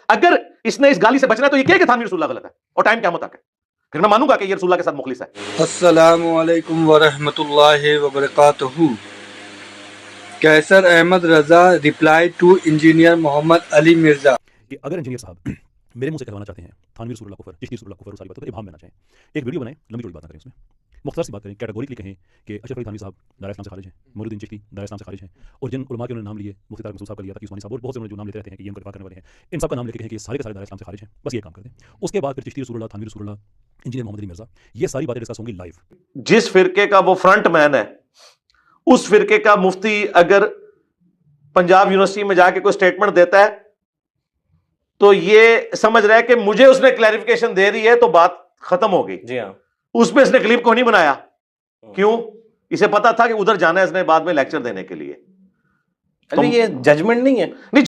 अगर इसने इस गाली से बचना है तो ये कहे कि थानवी रसूलुल्लाह गलत है और टाइम क़यामत तक है, फिर मैं मानूंगा कि ये रसूलुल्लाह के साथ मुखलिस है। अस्सलामु अलैकुम वरहमतुल्लाहि वबरकातुहू। Qaiser Ahmed Raza reply to engineer Mohammad Ali Mirza कि अगर इंजीनियर साहब मेरे मुंह से कहवाना चाहते हैं थानवी रसूलुल्लाह कुफर, चिश्ती रसूलुल्लाह कुफर, सारी बातों को इबाम देना चाहें, एक वीडियो बनाएं, लंबी चौड़ी बात ना करें, उसमें मुख्तसर सी बात करें, कैटेगोरिकली कहें कि अशरफ अली थानवी साहब दायरा इस्लाम से खारिज हैं, मोइनुद्दीन चिश्ती दायरा इस्लाम से खारिज हैं, और जिन उलमा के उन्होंने नाम लिए, मुफ्ती तारिक मसूद साहब का लिया था, उस्मानी साहब और बहुत से उन्होंने जो नाम लेते रहते हैं कि ये उनको दिफा करने वाले हैं, इन सब का नाम लेके कहें कि सारे के सारे दायरा इस्लाम से खारिज हैं, बस ये काम कर दें। उसके बाद फिर चिश्ती रसूलुल्लाह, थानवी रसूलुल्लाह, इंजीनियर मोहम्मद अली मिर्जा, ये सारी बातें डिस्कस होंगी लाइव। जिस फिरके का वो फ्रंट मैन है, उस फिरके का मुफ्ती अगर पंजाब यूनिवर्सिटी में जाके कोई स्टेटमेंट देता है तो ये समझ रहा है कि मुझे उसने क्लैरिफिकेशन दे रही है तो बात खत्म हो गई। जी हाँ, उसमें इसने क्लिप को नहीं बनाया, क्यों? इसे पता था कि उधर जाना है इसने बाद में लेक्चर देने के लिए। ये जजमेंट नहीं है। नहीं,